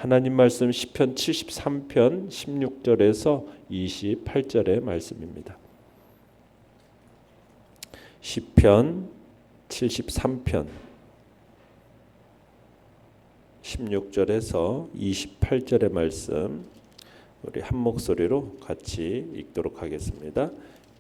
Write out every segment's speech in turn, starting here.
하나님 말씀 시편 73편 16절에서 28절의 말씀입니다. 시편 73편 16절에서 28절의 말씀 우리 한 목소리로 같이 읽도록 하겠습니다.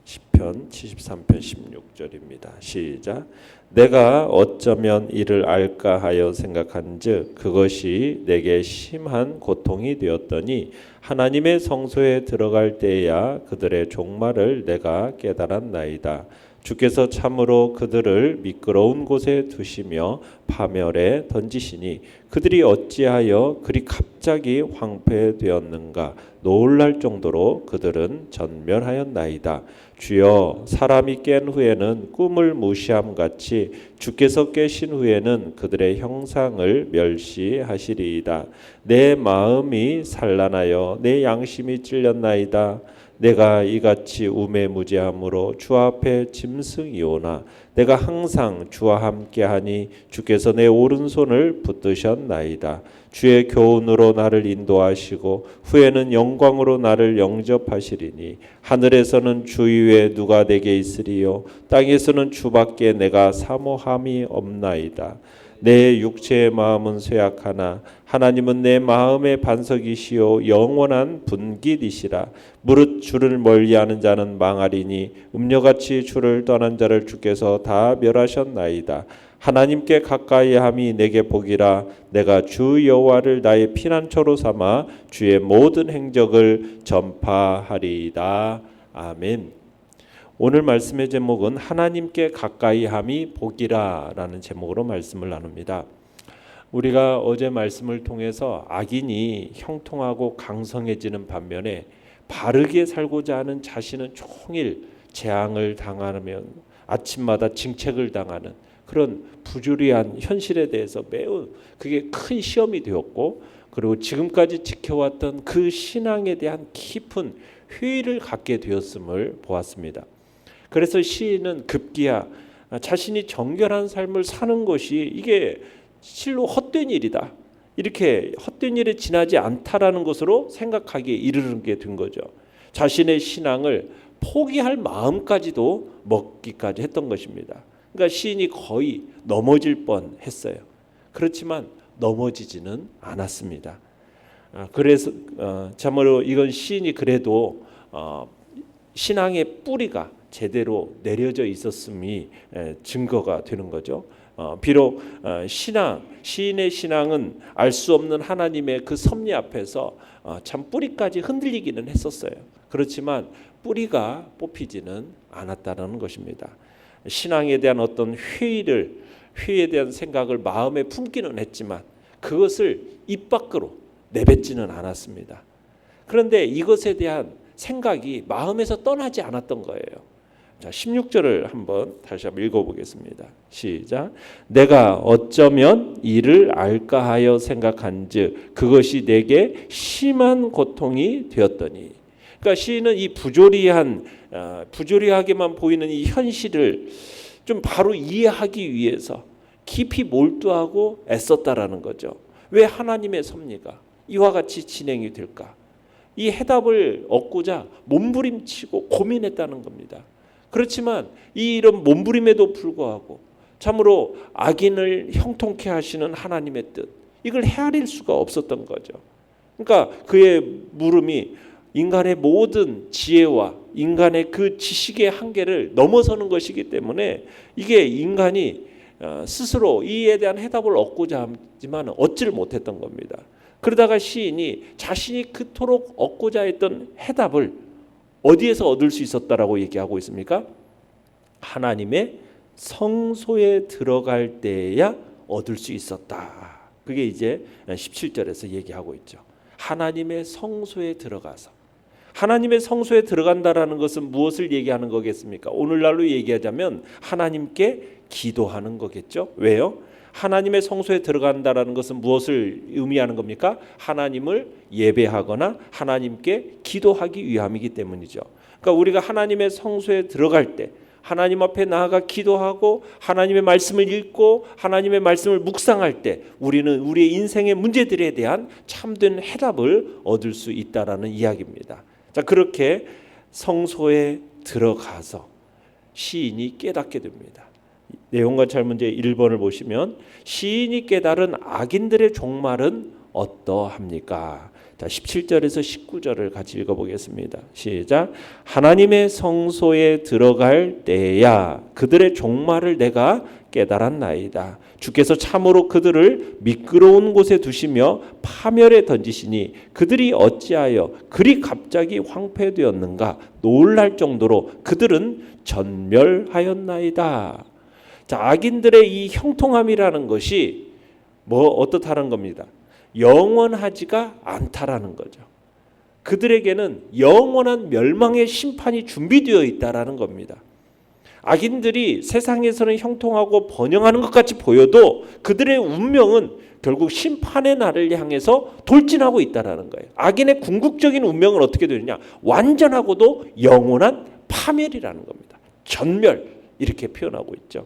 시편 73편 16절입니다. 시작. 내가 어쩌면 이를 알까 하여 생각한즉 그것이 내게 심한 고통이 되었더니 하나님의 성소에 들어갈 때야 그들의 종말을 내가 깨달았나이다. 주께서 참으로 그들을 미끄러운 곳에 두시며 파멸에 던지시니 그들이 어찌하여 그리 갑자기 황폐되었는가. 놀랄 정도로 그들은 전멸하였나이다. 주여, 사람이 깬 후에는 꿈을 무시함같이 주께서 깨신 후에는 그들의 형상을 멸시하시리이다. 내 마음이 산란하여 내 양심이 찔렸나이다. 내가 이같이 우매무지함으로 주 앞에 짐승이오나 내가 항상 주와 함께하니 주께서 내 오른손을 붙드셨나이다. 주의 교훈으로 나를 인도하시고 후에는 영광으로 나를 영접하시리니 하늘에서는 주 위에 누가 내게 있으리요 땅에서는 주밖에 내가 사모함이 없나이다. 내 육체의 마음은 쇠약하나 하나님은 내 마음의 반석이시요 영원한 분깃이시라. 무릇 주를 멀리하는 자는 망하리니 음녀같이 주를 떠난 자를 주께서 다 멸하셨나이다. 하나님께 가까이함이 내게 복이라. 내가 주 여호와를 나의 피난처로 삼아 주의 모든 행적을 전파하리이다. 아멘. 오늘 말씀의 제목은 하나님께 가까이함이 복이라라는 제목으로 말씀을 나눕니다. 우리가 어제 말씀을 통해서 악인이 형통하고 강성해지는 반면에 바르게 살고자 하는 자신은 종일 재앙을 당하며 아침마다 징책을 당하는 그런 부조리한 현실에 대해서 매우 그게 큰 시험이 되었고, 그리고 지금까지 지켜왔던 그 신앙에 대한 깊은 회의를 갖게 되었음을 보았습니다. 그래서 시인은 급기야 자신이 정결한 삶을 사는 것이 이게 실로 헛된 일이다. 이렇게 헛된 일에 지나지 않다라는 것으로 생각하기에 이르게 된 거죠. 자신의 신앙을 포기할 마음까지도 먹기까지 했던 것입니다. 그러니까 시인이 거의 넘어질 뻔했어요. 그렇지만 넘어지지는 않았습니다. 그래서 참으로 이건 시인이 그래도 신앙의 뿌리가 제대로 내려져 있었음이 증거가 되는 거죠. 비록 시인의 신앙은 알 수 없는 하나님의 그 섭리 앞에서 참 뿌리까지 흔들리기는 했었어요. 그렇지만 뿌리가 뽑히지는 않았다는 것입니다. 신앙에 대한 어떤 회의에 대한 생각을 마음에 품기는 했지만 그것을 입 밖으로 내뱉지는 않았습니다. 그런데 이것에 대한 생각이 마음에서 떠나지 않았던 거예요. 자, 16절을 다시 한번 읽어보겠습니다. 시작. 내가 어쩌면 이를 알까 하여 생각한즉 그것이 내게 심한 고통이 되었더니. 그러니까 시인은 이 부조리하게만 보이는 이 현실을 좀 바로 이해하기 위해서 깊이 몰두하고 애썼다라는 거죠. 왜 하나님의 섭리가 이와 같이 진행이 될까? 이 해답을 얻고자 몸부림치고 고민했다는 겁니다. 그렇지만 이런 몸부림에도 불구하고 참으로 악인을 형통케 하시는 하나님의 뜻, 이걸 헤아릴 수가 없었던 거죠. 그러니까 그의 물음이 인간의 모든 지혜와 인간의 그 지식의 한계를 넘어서는 것이기 때문에 이게 인간이 스스로 이에 대한 해답을 얻고자 하지만 얻지를 못했던 겁니다. 그러다가 시인이 자신이 그토록 얻고자 했던 해답을 어디에서 얻을 수 있었다라고 얘기하고 있습니까? 하나님의 성소에 들어갈 때야 얻을 수 있었다. 그게 이제 17절에서 얘기하고 있죠. 하나님의 성소에 들어가서. 하나님의 성소에 들어간다라는 것은 무엇을 얘기하는 거겠습니까? 오늘날로 얘기하자면 하나님께 기도하는 거겠죠. 왜요? 하나님의 성소에 들어간다라는 것은 무엇을 의미하는 겁니까? 하나님을 예배하거나 하나님께 기도하기 위함이기 때문이죠. 그러니까 우리가 하나님의 성소에 들어갈 때 하나님 앞에 나아가 기도하고 하나님의 말씀을 읽고 하나님의 말씀을 묵상할 때 우리는 우리의 인생의 문제들에 대한 참된 해답을 얻을 수 있다라는 이야기입니다. 자, 그렇게 성소에 들어가서 시인이 깨닫게 됩니다. 내용관찰 문제 1번을 보시면 시인이 깨달은 악인들의 종말은 어떠합니까? 자, 17절에서 19절을 같이 읽어보겠습니다. 시작. 하나님의 성소에 들어갈 때야 그들의 종말을 내가 깨달았나이다. 주께서 참으로 그들을 미끄러운 곳에 두시며 파멸에 던지시니 그들이 어찌하여 그리 갑자기 황폐되었는가 놀랄 정도로 그들은 전멸하였나이다. 자, 악인들의 이 형통함이라는 것이 어떻다는 겁니다. 영원하지가 않다라는 거죠. 그들에게는 영원한 멸망의 심판이 준비되어 있다라는 겁니다. 악인들이 세상에서는 형통하고 번영하는 것 같이 보여도 그들의 운명은 결국 심판의 날을 향해서 돌진하고 있다라는 거예요. 악인의 궁극적인 운명은 어떻게 되느냐? 완전하고도 영원한 파멸이라는 겁니다. 전멸 이렇게 표현하고 있죠.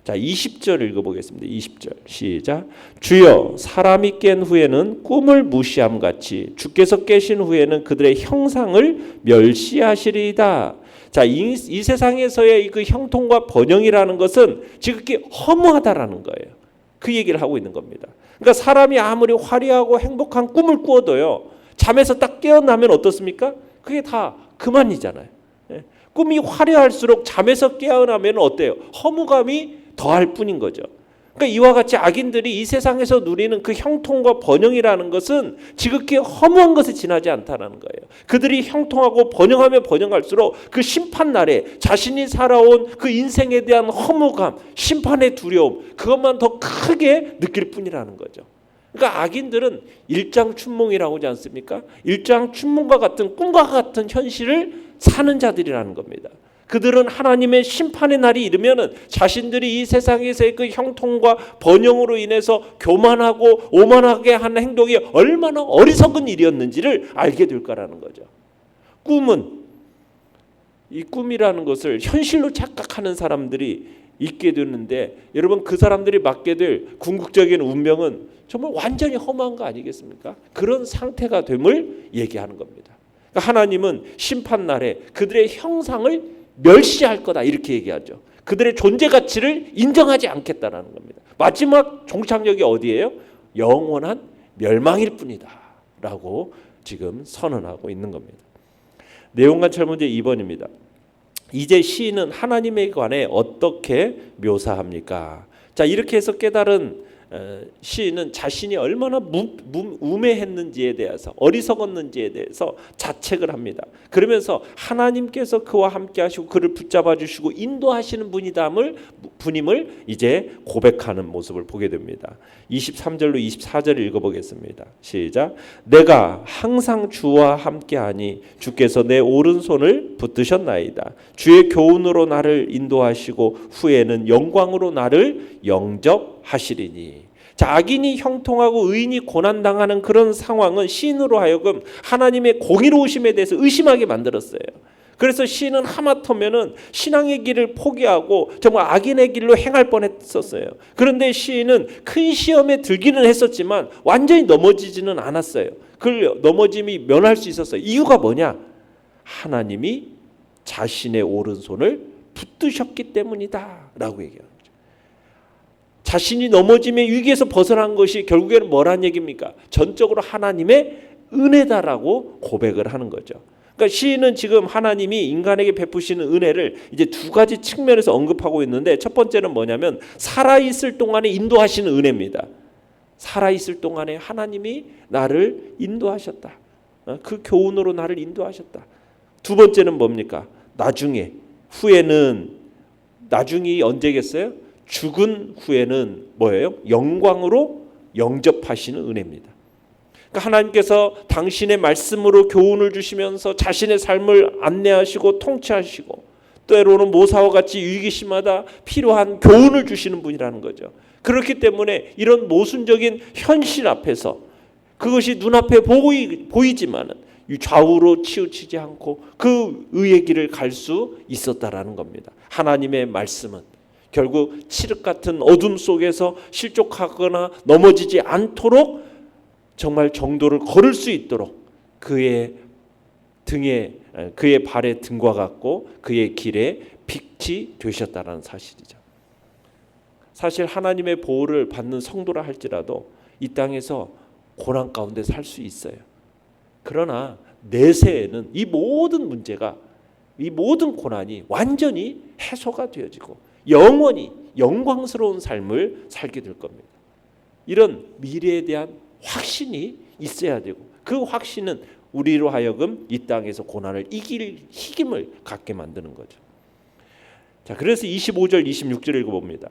자, 20절 읽어보겠습니다. 20절 시작. 주여 사람이 깬 후에는 꿈을 무시함같이 주께서 깨신 후에는 그들의 형상을 멸시하시리이다. 자, 이 세상에서의 그 형통과 번영이라는 것은 지극히 허무하다라는 거예요. 그 얘기를 하고 있는 겁니다. 그러니까 사람이 아무리 화려하고 행복한 꿈을 꾸어도요, 잠에서 딱 깨어나면 어떻습니까? 그게 다 그만이잖아요. 꿈이 화려할수록 잠에서 깨어나면 어때요? 허무감이 더할 뿐인 거죠. 그러니까 이와 같이 악인들이 이 세상에서 누리는 그 형통과 번영이라는 것은 지극히 허무한 것에 지나지 않다는 거예요. 그들이 형통하고 번영하면 번영할수록 그 심판날에 자신이 살아온 그 인생에 대한 허무감, 심판의 두려움, 그것만 더 크게 느낄 뿐이라는 거죠. 그러니까 악인들은 일장춘몽이라고 하지 않습니까? 일장춘몽과 같은 꿈과 같은 현실을 사는 자들이라는 겁니다. 그들은 하나님의 심판의 날이 이르면은 자신들이 이 세상에서의 그 형통과 번영으로 인해서 교만하고 오만하게 하는 행동이 얼마나 어리석은 일이었는지를 알게 될 거라는 거죠. 꿈은, 이 꿈이라는 것을 현실로 착각하는 사람들이 있게 되는데, 여러분 그 사람들이 맞게 될 궁극적인 운명은 정말 완전히 허무한 거 아니겠습니까? 그런 상태가 됨을 얘기하는 겁니다. 그러니까 하나님은 심판날에 그들의 형상을 멸시할 거다 이렇게 얘기하죠. 그들의 존재 가치를 인정하지 않겠다라는 겁니다. 마지막 종착역이 어디예요? 영원한 멸망일 뿐이다 라고 지금 선언하고 있는 겁니다. 내용관찰 문제 2번입니다. 이제 시인은 하나님에 관해 어떻게 묘사합니까? 자, 이렇게 해서 깨달은 시인은 자신이 얼마나 우매했는지에 대해서, 어리석었는지에 대해서 자책을 합니다. 그러면서 하나님께서 그와 함께 하시고 그를 붙잡아 주시고 인도하시는 분임을 이제 고백하는 모습을 보게 됩니다. 23절로 24절을 읽어보겠습니다. 시작. 내가 항상 주와 함께하니 주께서 내 오른손을 붙드셨나이다. 주의 교훈으로 나를 인도하시고 후에는 영광으로 나를 영접하시리니. 자, 악인이 형통하고 의인이 고난당하는 그런 상황은 시인으로 하여금 하나님의 공의로우심에 대해서 의심하게 만들었어요. 그래서 시인은 하마터면은 신앙의 길을 포기하고 정말 악인의 길로 행할 뻔했었어요. 그런데 시인은 큰 시험에 들기는 했었지만 완전히 넘어지지는 않았어요. 그 넘어짐이 면할 수 있었어요. 이유가 뭐냐? 하나님이 자신의 오른손을 붙드셨기 때문이다 라고 얘기합니다. 자신이 넘어짐의 위기에서 벗어난 것이 결국에는 뭐란 얘기입니까? 전적으로 하나님의 은혜다라고 고백을 하는 거죠. 그러니까 시인은 지금 하나님이 인간에게 베푸시는 은혜를 이제 두 가지 측면에서 언급하고 있는데, 첫 번째는 뭐냐면 살아있을 동안에 인도하시는 은혜입니다. 살아있을 동안에 하나님이 나를 인도하셨다. 그 교훈으로 나를 인도하셨다. 두 번째는 뭡니까? 나중에, 후에는, 나중이 언제겠어요? 죽은 후에는 뭐예요? 영광으로 영접하시는 은혜입니다. 그러니까 하나님께서 당신의 말씀으로 교훈을 주시면서 자신의 삶을 안내하시고 통치하시고 때로는 모사와 같이 위기심마다 필요한 교훈을 주시는 분이라는 거죠. 그렇기 때문에 이런 모순적인 현실 앞에서 그것이 눈앞에 보이지만은 좌우로 치우치지 않고 그 의의 길을 갈 수 있었다라는 겁니다. 하나님의 말씀은 결국 칠흑 같은 어둠 속에서 실족하거나 넘어지지 않도록 정말 정도를 걸을 수 있도록 그의 발에 등과 같고 그의 길에 빛이 되셨다는 사실이죠. 사실 하나님의 보호를 받는 성도라 할지라도 이 땅에서 고난 가운데 살 수 있어요. 그러나 내세에는 이 모든 문제가, 이 모든 고난이 완전히 해소가 되어지고 영원히 영광스러운 삶을 살게 될 겁니다. 이런 미래에 대한 확신이 있어야 되고 그 확신은 우리로 하여금 이 땅에서 고난을 이길 힘을 갖게 만드는 거죠. 자, 그래서 25절 26절을 읽어봅니다.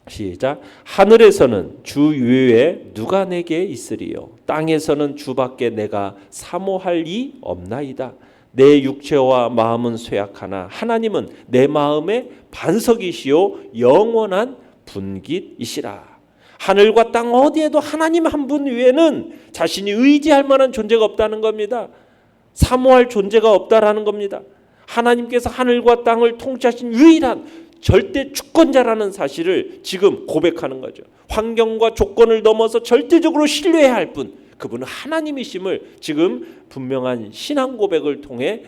시작. 하늘에서는 주 외에 누가 내게 있으리요? 땅에서는 주밖에 내가 사모할 이 없나이다. 내 육체와 마음은 쇠약하나 하나님은 내 마음의 반석이시요 영원한 분깃이시라. 하늘과 땅 어디에도 하나님 한 분 외에는 자신이 의지할 만한 존재가 없다는 겁니다. 사모할 존재가 없다라는 겁니다. 하나님께서 하늘과 땅을 통치하신 유일한 절대 주권자라는 사실을 지금 고백하는 거죠. 환경과 조건을 넘어서 절대적으로 신뢰해야 할 분, 그분은 하나님이심을 지금 분명한 신앙 고백을 통해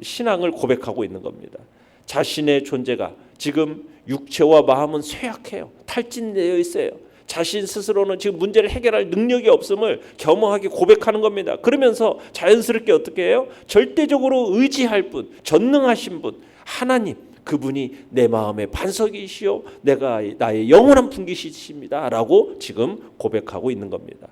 신앙을 고백하고 있는 겁니다. 자신의 존재가 지금 육체와 마음은 쇠약해요. 탈진되어 있어요. 자신 스스로는 지금 문제를 해결할 능력이 없음을 겸허하게 고백하는 겁니다. 그러면서 자연스럽게 어떻게 해요? 절대적으로 의지할 분, 전능하신 분, 하나님, 그분이 내 마음의 반석이시요 내가 나의 영원한 분깃이십니다 라고 지금 고백하고 있는 겁니다.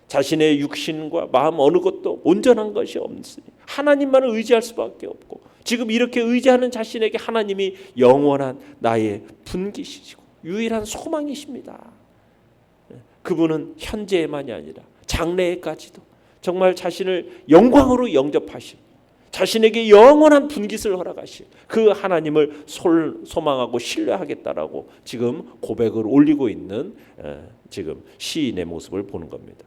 자신의 육신과 마음 어느 것도 온전한 것이 없으니 하나님만을 의지할 수밖에 없고 지금 이렇게 의지하는 자신에게 하나님이 영원한 나의 분깃이시고 유일한 소망이십니다. 그분은 현재만이 아니라 장래에까지도 정말 자신을 영광으로 영접하실, 자신에게 영원한 분깃을 허락하실 그 하나님을 소망하고 신뢰하겠다라고 지금 고백을 올리고 있는 지금 시인의 모습을 보는 겁니다.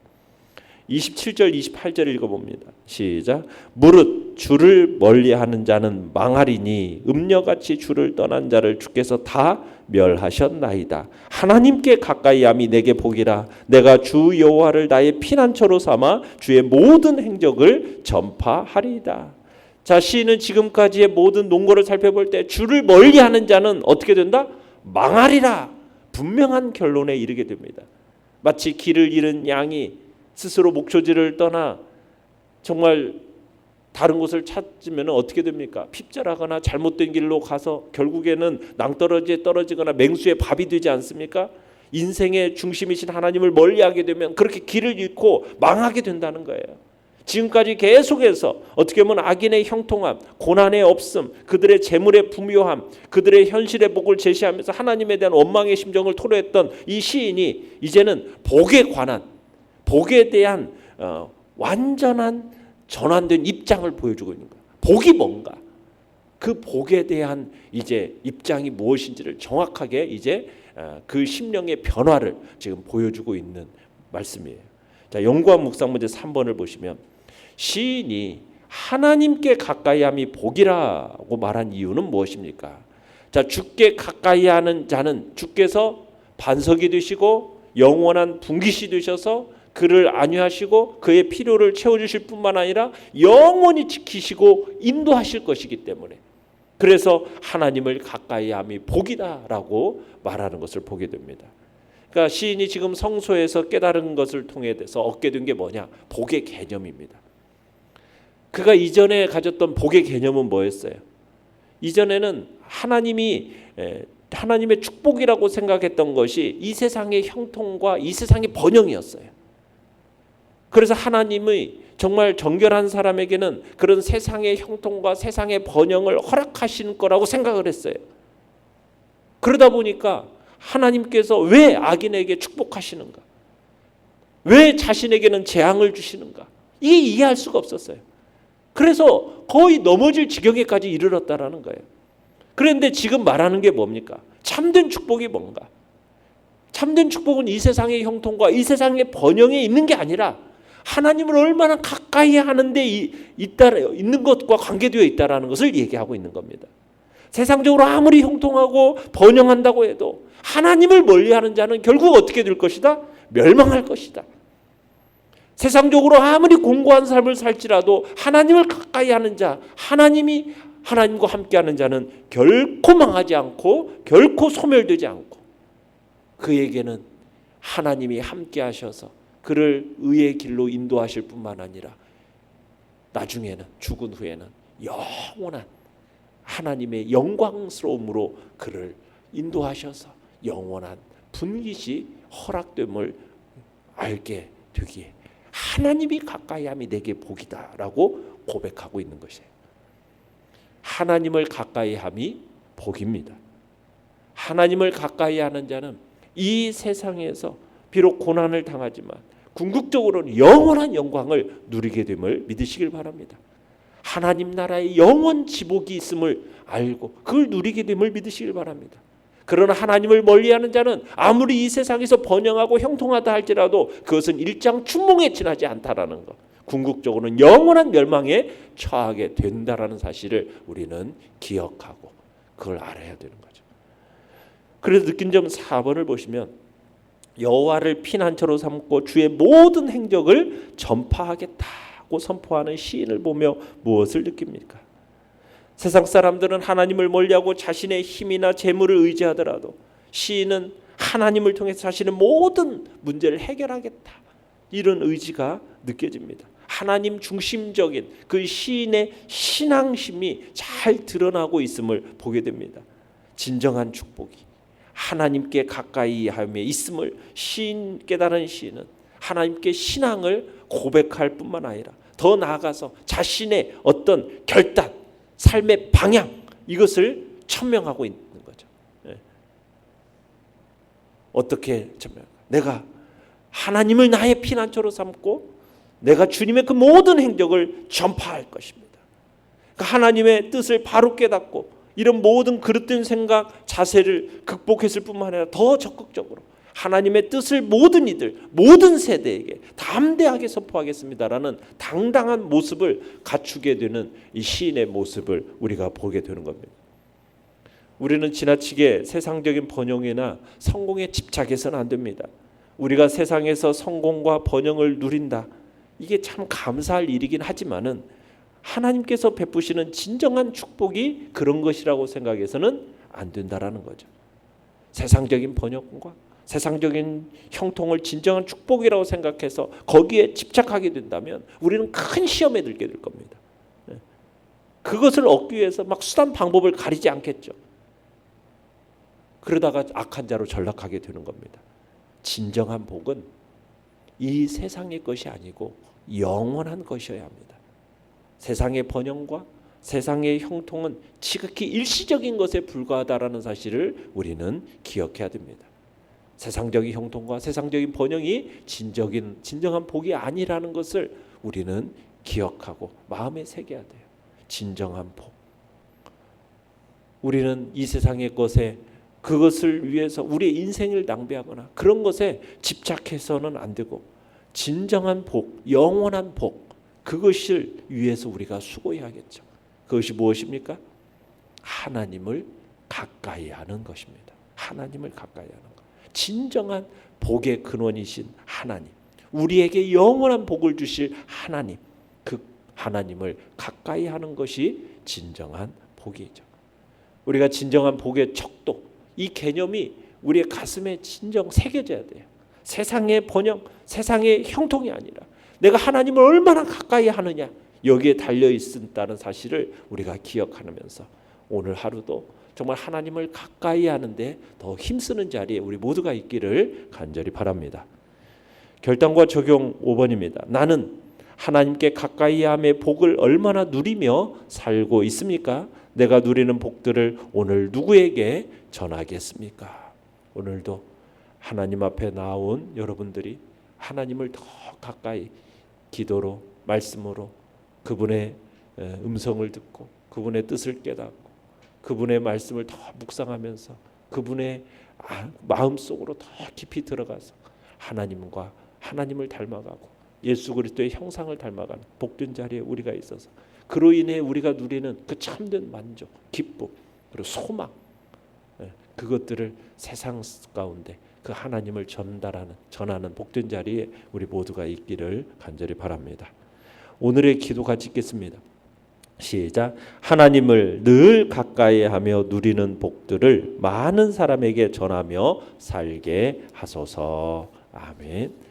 27절 28절 읽어봅니다. 시작. 무릇 주를 멀리하는 자는 망하리니 음녀같이 주를 떠난 자를 주께서 다 멸하셨나이다. 하나님께 가까이함이 내게 복이라. 내가 주 여호와를 나의 피난처로 삼아 주의 모든 행적을 전파하리이다. 자, 시인은 지금까지의 모든 논거를 살펴볼 때 주를 멀리하는 자는 어떻게 된다? 망하리라. 분명한 결론에 이르게 됩니다. 마치 길을 잃은 양이 스스로 목초지를 떠나 정말 다른 곳을 찾으면 어떻게 됩니까? 핍절하거나 잘못된 길로 가서 결국에는 낭떠러지에 떨어지거나 맹수의 밥이 되지 않습니까? 인생의 중심이신 하나님을 멀리하게 되면 그렇게 길을 잃고 망하게 된다는 거예요. 지금까지 계속해서 어떻게 보면 악인의 형통함, 고난의 없음, 그들의 재물의 부묘함, 그들의 현실의 복을 제시하면서 하나님에 대한 원망의 심정을 토로했던 이 시인이 이제는 복에 관한, 복에 대한 완전한 전환된 입장을 보여주고 있는 거예요. 복이 뭔가, 그 복에 대한 이제 입장이 무엇인지를 정확하게 이제 그 심령의 변화를 지금 보여주고 있는 말씀이에요. 자, 연구한 묵상 문제 3번을 보시면 시인이 하나님께 가까이함이 복이라고 말한 이유는 무엇입니까? 자, 주께 가까이하는 자는 주께서 반석이 되시고 영원한 분깃이 되셔서 그를 안위하시고 그의 필요를 채워주실 뿐만 아니라 영원히 지키시고 인도하실 것이기 때문에 그래서 하나님을 가까이함이 복이다라고 말하는 것을 보게 됩니다. 그러니까 시인이 지금 성소에서 깨달은 것을 통해서 얻게 된 게 뭐냐? 복의 개념입니다. 그가 이전에 가졌던 복의 개념은 뭐였어요? 이전에는 하나님의 축복이라고 생각했던 것이 이 세상의 형통과 이 세상의 번영이었어요. 그래서 하나님의 정말 정결한 사람에게는 그런 세상의 형통과 세상의 번영을 허락하시는 거라고 생각을 했어요. 그러다 보니까 하나님께서 왜 악인에게 축복하시는가? 왜 자신에게는 재앙을 주시는가? 이게 이해할 수가 없었어요. 그래서 거의 넘어질 지경에까지 이르렀다라는 거예요. 그런데 지금 말하는 게 뭡니까? 참된 축복이 뭔가? 참된 축복은 이 세상의 형통과 이 세상의 번영에 있는 게 아니라 하나님을 얼마나 가까이 하는데 있는 것과 관계되어 있다라는 것을 얘기하고 있는 겁니다. 세상적으로 아무리 형통하고 번영한다고 해도 하나님을 멀리하는 자는 결국 어떻게 될 것이다? 멸망할 것이다. 세상적으로 아무리 공고한 삶을 살지라도 하나님을 가까이 하는 자, 하나님과 함께하는 자는 결코 망하지 않고 결코 소멸되지 않고 그에게는 하나님이 함께하셔서 그를 의의 길로 인도하실 뿐만 아니라 나중에는 죽은 후에는 영원한 하나님의 영광스러움으로 그를 인도하셔서 영원한 분깃이 허락됨을 알게 되기에 하나님이 가까이함이 내게 복이다라고 고백하고 있는 것이에요. 하나님을 가까이함이 복입니다. 하나님을 가까이하는 자는 이 세상에서 비록 고난을 당하지만 궁극적으로는 영원한 영광을 누리게 됨을 믿으시길 바랍니다. 하나님 나라의 영원 지복이 있음을 알고 그걸 누리게 됨을 믿으시길 바랍니다. 그러나 하나님을 멀리하는 자는 아무리 이 세상에서 번영하고 형통하다 할지라도 그것은 일장춘몽에 지나지 않다라는 것, 궁극적으로는 영원한 멸망에 처하게 된다라는 사실을 우리는 기억하고 그걸 알아야 되는 거죠. 그래서 느낀 점 4번을 보시면 여호와를 피난처로 삼고 주의 모든 행적을 전파하겠다고 선포하는 시인을 보며 무엇을 느낍니까? 세상 사람들은 하나님을 멀리하고 자신의 힘이나 재물을 의지하더라도 시인은 하나님을 통해서 자신의 모든 문제를 해결하겠다, 이런 의지가 느껴집니다. 하나님 중심적인 그 시인의 신앙심이 잘 드러나고 있음을 보게 됩니다. 진정한 축복이 하나님께 가까이 함에 있음을 깨달은 시인은 하나님께 신앙을 고백할 뿐만 아니라 더 나아가서 자신의 어떤 결단, 삶의 방향, 이것을 천명하고 있는 거죠. 어떻게 천명할까? 내가 하나님을 나의 피난처로 삼고 내가 주님의 그 모든 행적을 전파할 것입니다. 그러니까 하나님의 뜻을 바로 깨닫고 이런 모든 그릇된 생각, 자세를 극복했을 뿐만 아니라 더 적극적으로 하나님의 뜻을 모든 이들, 모든 세대에게 담대하게 선포하겠습니다라는 당당한 모습을 갖추게 되는 이 시인의 모습을 우리가 보게 되는 겁니다. 우리는 지나치게 세상적인 번영이나 성공에 집착해서는 안 됩니다. 우리가 세상에서 성공과 번영을 누린다, 이게 참 감사할 일이긴 하지만은 하나님께서 베푸시는 진정한 축복이 그런 것이라고 생각해서는 안 된다라는 거죠. 세상적인 번영과 세상적인 형통을 진정한 축복이라고 생각해서 거기에 집착하게 된다면 우리는 큰 시험에 들게 될 겁니다. 그것을 얻기 위해서 막 수단 방법을 가리지 않겠죠. 그러다가 악한 자로 전락하게 되는 겁니다. 진정한 복은 이 세상의 것이 아니고 영원한 것이어야 합니다. 세상의 번영과 세상의 형통은 지극히 일시적인 것에 불과하다라는 사실을 우리는 기억해야 됩니다. 세상적인 형통과 세상적인 번영이 진정한 복이 아니라는 것을 우리는 기억하고 마음에 새겨야 돼요. 진정한 복. 우리는 이 세상의 것에 그것을 위해서 우리의 인생을 낭비하거나 그런 것에 집착해서는 안 되고 진정한 복, 영원한 복, 그것을 위해서 우리가 수고해야겠죠. 그것이 무엇입니까? 하나님을 가까이 하는 것입니다. 하나님을 가까이 하는 것. 진정한 복의 근원이신 하나님, 우리에게 영원한 복을 주실 하나님, 그 하나님을 가까이 하는 것이 진정한 복이죠. 우리가 진정한 복의 척도, 이 개념이 우리의 가슴에 진정 새겨져야 돼요. 세상의 번영, 세상의 형통이 아니라 내가 하나님을 얼마나 가까이 하느냐, 여기에 달려있다는 사실을 우리가 기억하면서 오늘 하루도 정말 하나님을 가까이 하는데 더 힘쓰는 자리에 우리 모두가 있기를 간절히 바랍니다. 결단과 적용 5번입니다. 나는 하나님께 가까이 함의 복을 얼마나 누리며 살고 있습니까? 내가 누리는 복들을 오늘 누구에게 전하겠습니까? 오늘도 하나님 앞에 나온 여러분들이 하나님을 더 가까이 기도로, 말씀으로 그분의 음성을 듣고 그분의 뜻을 깨닫고 그분의 말씀을 더 묵상하면서 그분의 마음속으로 더 깊이 들어가서 하나님을 닮아가고 예수 그리스도의 형상을 닮아가는 복된 자리에 우리가 있어서 그로 인해 우리가 누리는 그 참된 만족, 기쁨, 그리고 소망, 그것들을 세상 가운데 그 하나님을 전하는 복된 자리에 우리 모두가 있기를 간절히 바랍니다. 오늘의 기도 같이 읽겠습니다. 시작. 하나님을 늘 가까이 하며 누리는 복들을 많은 사람에게 전하며 살게 하소서. 아멘.